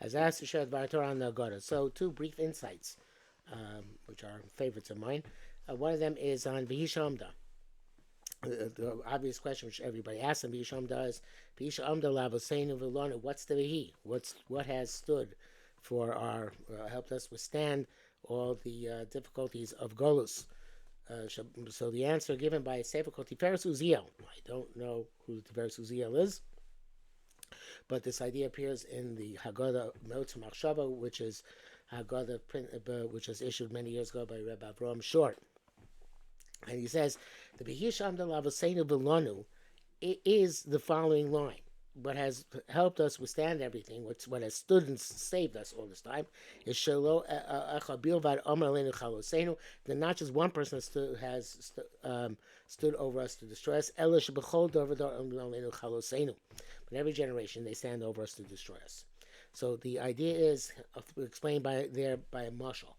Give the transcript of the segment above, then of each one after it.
as asked to share the Torah on the Hagada. So, two brief insights, which are favorites of mine. One of them is on Vihishamda. The obvious question which everybody asks and Vihishamda is Vihishamda Lavaseinu Vilona. What's the Vihi? What has stood for our helped us withstand all the difficulties of Golus? So the answer given by Sefer Tiferes Uziel. I don't know who Tiferes Uziel is, but this idea appears in the Hagada Meotz Machshava, which is Haggadah, which was issued many years ago by Rebbe Avraham Short. And he says, the Behisham de Lavasenu Vilonu is the following line. What has helped us withstand everything, what has stood and saved us all this time, is Shelo Echabilvad Omer Leinu Chalosenu, that not just one person has stood over us to destroy us, Elish Bechol Dovador Omer Leinu Chalosenu. But every generation they stand over us to destroy us. So the idea is explained by a marshal.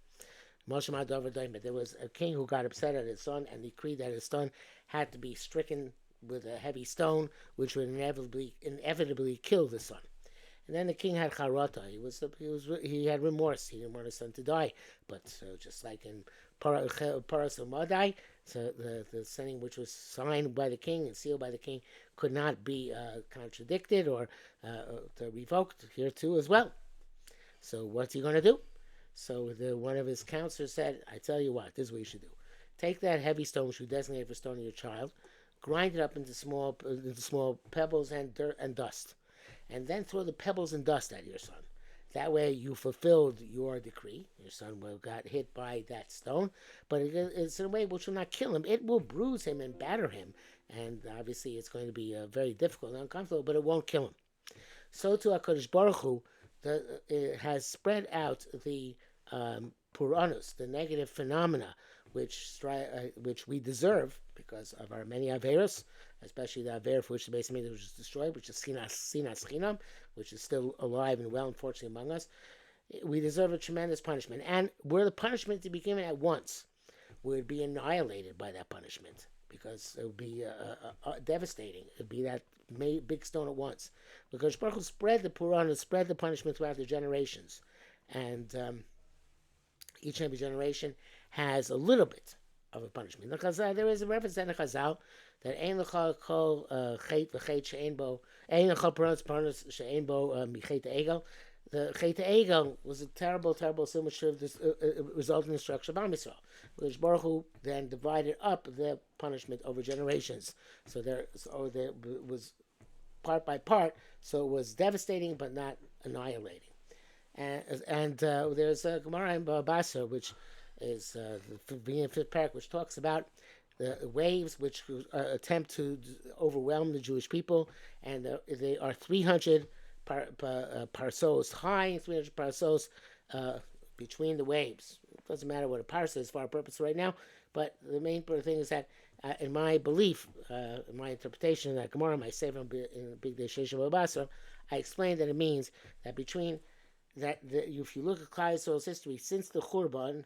There was a king who got upset at his son and decreed that his son had to be stricken with a heavy stone, which would inevitably kill the son. And then the king had charata. He had remorse. He didn't want his son to die. But just like in Paras Madai, so the saying which was signed by the king and sealed by the king could not be contradicted or revoked here too as well. So what's he going to do? So one of his counselors said, I tell you what, this is what you should do. Take that heavy stone which you designated for stoning your child, grind it up into small pebbles and dirt and dust, and then throw the pebbles and dust at your son. That way you fulfilled your decree. Your son got hit by that stone, but it's in a way which will not kill him. It will bruise him and batter him, and obviously it's going to be very difficult and uncomfortable, but it won't kill him. So to HaKadosh Baruch Hu, it has spread out the Puranus, the negative phenomena, which we deserve because of our many Averos, especially the Aver for which the base of was destroyed, which is Sinas Chinam, which is still alive and well, unfortunately, among us. We deserve a tremendous punishment. And were the punishment to be given at once, we would be annihilated by that punishment because it would be devastating. It would be that big stone at once. Because Baruch Hu spread the Puranus, spread the punishment throughout the generations. And each and every generation has a little bit of a punishment. There is a reference in the Chazal that Ein L'cha Kol Chet V'Chet She'en Bo Ein L'cha Puranus She'en Bo Michet Egel. The Chet Egel was a terrible, terrible sin which resulted in the destruction of Am Yisrael. Which Baruch Hu then divided up the punishment over generations. So there was part by part. So it was devastating but not annihilating. And there's a Gemara in Basra, which is the fifth parak, which talks about the waves which attempt to overwhelm the Jewish people, and they are 300 parsos high, 300 parsos between the waves. It doesn't matter what a parsa is for our purpose right now, but the main thing is that, in my belief, in my interpretation of that Gemara, my sefer in Big Day Sheshem Basra, I explained that it means that between if you look at Klal Yisrael's history since the Churban,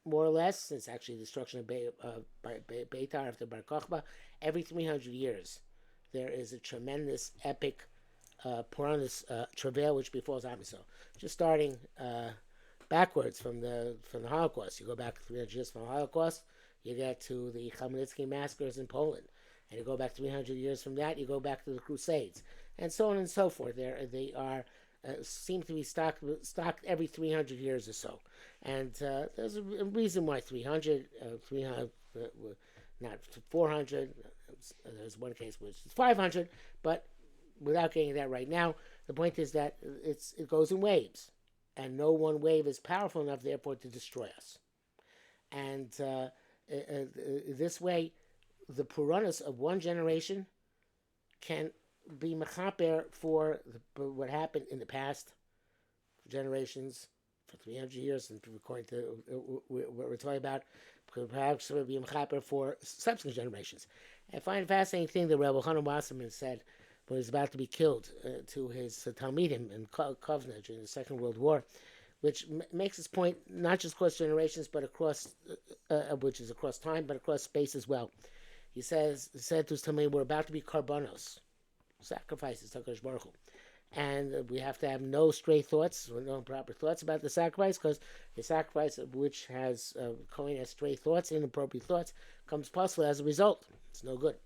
more or less, since actually the destruction of Beitar after Bar Kochba, every 300 years there is a tremendous epic Puranus travail which befalls Am Yisrael. Just starting backwards from the Holocaust, you go back 300 years from the Holocaust, you get to the Chmielnicki massacres in Poland, and you go back 300 years from that, you go back to the Crusades, and so on and so forth. They are seem to be stocked every 300 years or so. And there's a reason why 300, not 400. There's one case which is 500, but without getting that right now, the point is that it goes in waves. And no one wave is powerful enough, therefore, to destroy us. And this way, the Puranus of one generation can be mechaper for what happened in the past generations for 300 years, and according to what we're talking about, perhaps it would be mechaper for subsequent generations. I find a fascinating thing that Rebbe Hanan Wasserman said when he was about to be killed to his Talmidim in Kovna during the Second World War, which makes his point not just across generations, but across, which is across time, but across space as well. He said to his Talmidim, we're about to be karbanos, sacrifices to HaKadosh Baruch Hu. And we have to have no stray thoughts, or no improper thoughts about the sacrifice, because the sacrifice which has Kohen has stray thoughts, inappropriate thoughts, comes possible as a result. It's no good.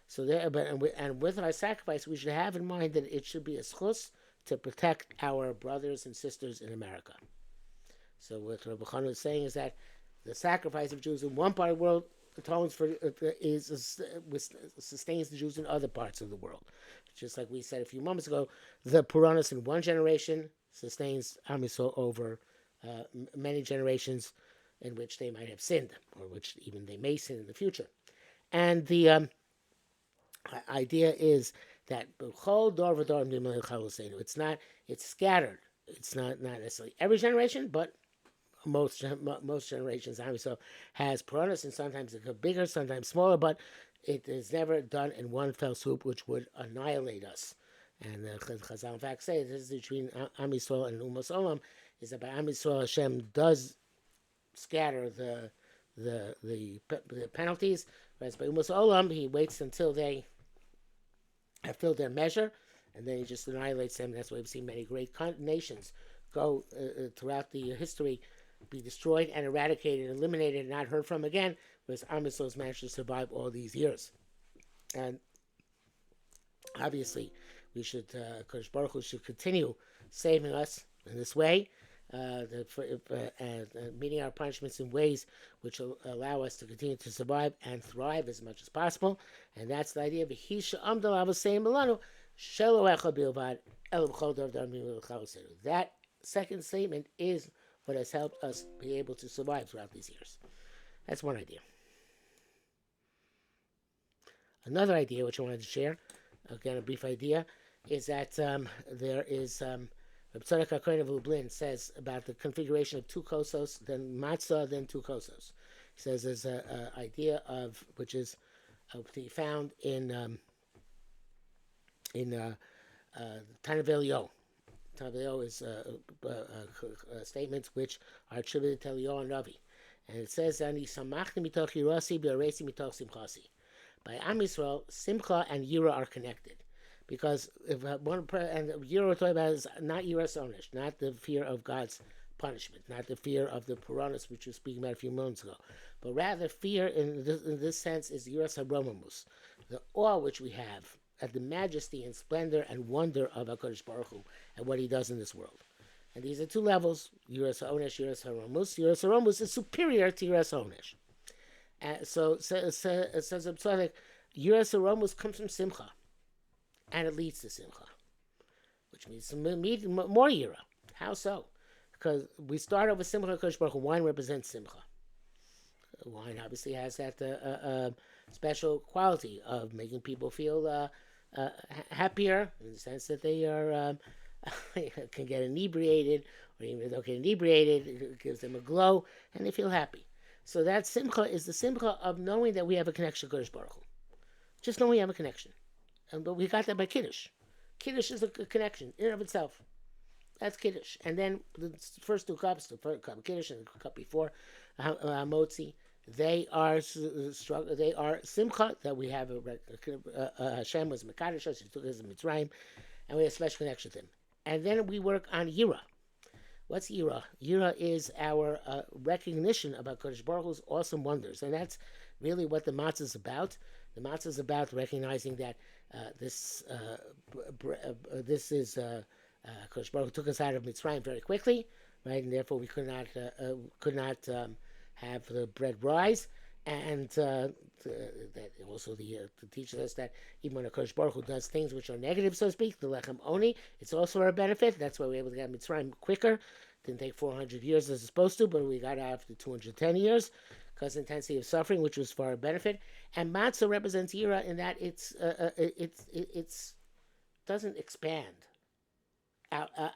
So there, and with our sacrifice, we should have in mind that it should be a schus to protect our brothers and sisters in America. So what Rabbi Chana is saying is that the sacrifice of Jews in one part of the world atones for sustains the Jews in other parts of the world. Just like we said a few moments ago, the Puranas in one generation sustains Am Yisrael over many generations in which they might have sinned, or which even they may sin in the future. And the idea is that it's not, it's scattered. It's not necessarily every generation, but most generations. So has Puranas, and sometimes it's bigger, sometimes smaller, but it is never done in one fell swoop, which would annihilate us. And Chazal in fact say this is between Am Yisrael and Umas Olam, is that by Am Yisrael Hashem does scatter the penalties, whereas by Umas Olam he waits until they have filled their measure, and then he just annihilates them. That's why we've seen many great nations go throughout the history, be destroyed and eradicated, eliminated, and not heard from again, whereas Am Yisrael has managed to survive all these years. And obviously, we should, Kodesh Baruch Hu should continue saving us in this way, meeting our punishments in ways which will allow us to continue to survive and thrive as much as possible. And that's the idea of that second statement is what has helped us be able to survive throughout these years. That's one idea. Another idea which I wanted to share, again a brief idea, is that there is Reb Tzadok HaKohen of Lublin says about the configuration of two kosos, then matzah, then two kosos. He says there's an idea of, which is to be found in Tanav Elio. Tanav Elio is statements which are attributed to Elio and Ravi. And it says, Ani samachni mitoch yirasi b'aresi mitoch simchasi. By Am Yisrael, Simcha and Yira are connected. Because if one and Yira we're talking about is not Yiras Onish, not the fear of God's punishment, not the fear of the Puranas, which we were speaking about a few moments ago, but rather fear in this sense is Yiras HaRomamus, the awe which we have at the majesty and splendor and wonder of HaKadosh Baruch Hu and what He does in this world. And these are two levels: Yiras HaOnesh, Yiras HaRomus. Yiras HaRomus is superior to Yiras HaOnesh. So it says Yiras HaRomus comes from Simcha. And it leads to Simcha, which means more Yira. How so? Because we start over Simcha Kodesh Baruch Hu. Wine represents Simcha. Wine obviously has that special quality of making people feel happier, in the sense that they are can get inebriated, or even if they don't get inebriated, it gives them a glow, and they feel happy. So that Simcha is the Simcha of knowing that we have a connection to Kodesh Baruch Hu. Just know we have a connection. But we got that by Kiddush. Kiddush is a connection in and of itself. That's Kiddush. And then the first two cups, the first cup of Kiddush and the cup before Motzi, they are Simcha, that we have Hashem was Mekadosh, he took us in Mitzrayim, and we have a special connection with Him. And then we work on Yira. What's Yira? Yira is our recognition about Kodesh Baruch Hu's awesome wonders. And that's really what the matzah is about. The matzah is about recognizing that this is Kodesh Baruch Hu took us out of Mitzrayim very quickly, right? And therefore we could not have the bread rise. And that also teaches us that even when a Kodesh Baruch Hu does things which are negative, so to speak, the lechem oni, it's also our benefit. That's why we're able to get Mitzrayim quicker. Didn't take 400 years as it's supposed to, but we got out after 210 years. Because intensity of suffering, which was for our benefit, and matzah represents yira in that it's doesn't expand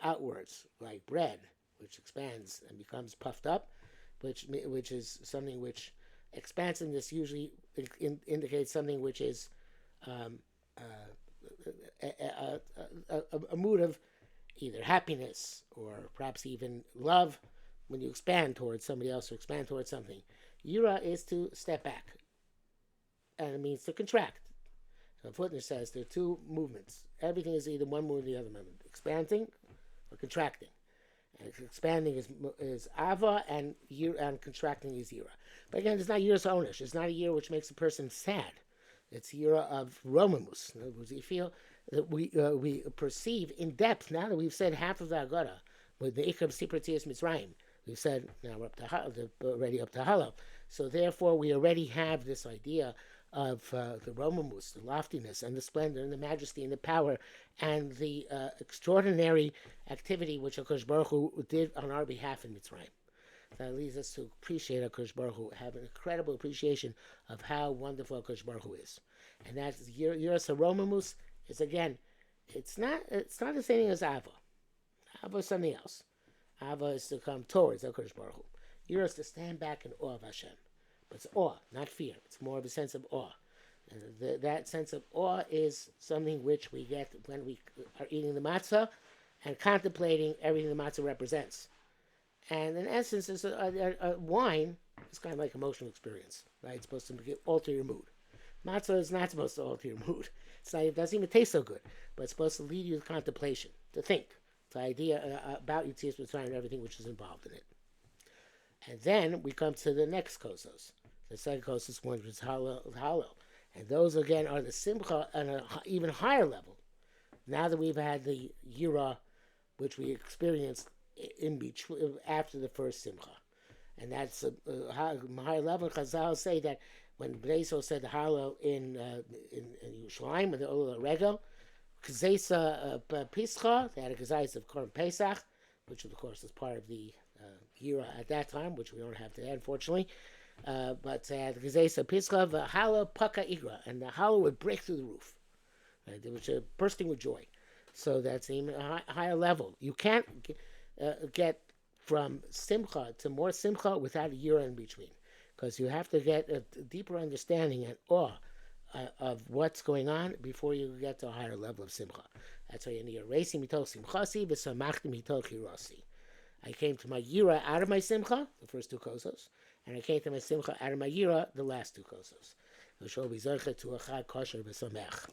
outwards like bread, which expands and becomes puffed up, which is something which expansiveness usually indicates something which is a mood of either happiness or perhaps even love when you expand towards somebody else or expand towards something. Yira is to step back, and it means to contract. The footnote says there are two movements. Everything is either one movement or the other movement. expanding or contracting. And expanding is ava, and contracting is yira. But again, it's not yira's onish. It's not a yira which makes a person sad. It's yira of romamus. In other words, we feel that we perceive in depth, now that we've said half of the Hagada with the ikam sipratias mitzrayim. We've said, now we're already up to Halo. So therefore we already have this idea of the romamus, the loftiness and the splendor and the majesty and the power and the extraordinary activity which HaKadosh Baruch Hu did on our behalf in Mitzrayim. That leads us to appreciate HaKadosh Baruch Hu, have an incredible appreciation of how wonderful HaKadosh Baruch Hu is. And that's Yiras HaRomamus is, again, it's not the same thing as Ava. Ava is something else. Ava is to come towards HaKadosh Baruch Hu. Yiras to stand back in awe of Hashem. But it's awe, not fear. It's more of a sense of awe. And that sense of awe is something which we get when we are eating the matzah and contemplating everything the matzah represents. And in essence, it's a wine is kind of like emotional experience, right? It's supposed to alter your mood. Matzah is not supposed to alter your mood. It doesn't even taste so good, but it's supposed to lead you to contemplation, to think, to idea about Yetzias Mitzrayim and everything which is involved in it. And then we come to the next kosos. The second kosos, one is Hallel. And those, again, are the simcha on an even higher level. Now that we've had the yira, which we experienced in between, after the first simcha. And that's a higher level. Chazal say that when Bnei Yisrael said the Hallel in Yerushalayim, with the Ola Rego, Kazesa Pischa, they had a Kazais of Korban Pesach, which of course is part of the Yira at that time, which we don't have today, unfortunately. But they had Kazesa Pischa, the Hallel Paka Igra, and the Hallel would break through the roof. Right? It was bursting with joy. So that's even a higher level. You can't get from simcha to more simcha without a yira in between, because you have to get a deeper understanding and awe of what's going on before you get to a higher level of simcha. That's why you need a racing mitoch simchasi v'samachti mitoch hirasi. I came to my yira out of my simcha, the first two kosos, and I came to my simcha out of my yira, the last two kosos. V'shol b'zorcha to a chag kosher v'samech.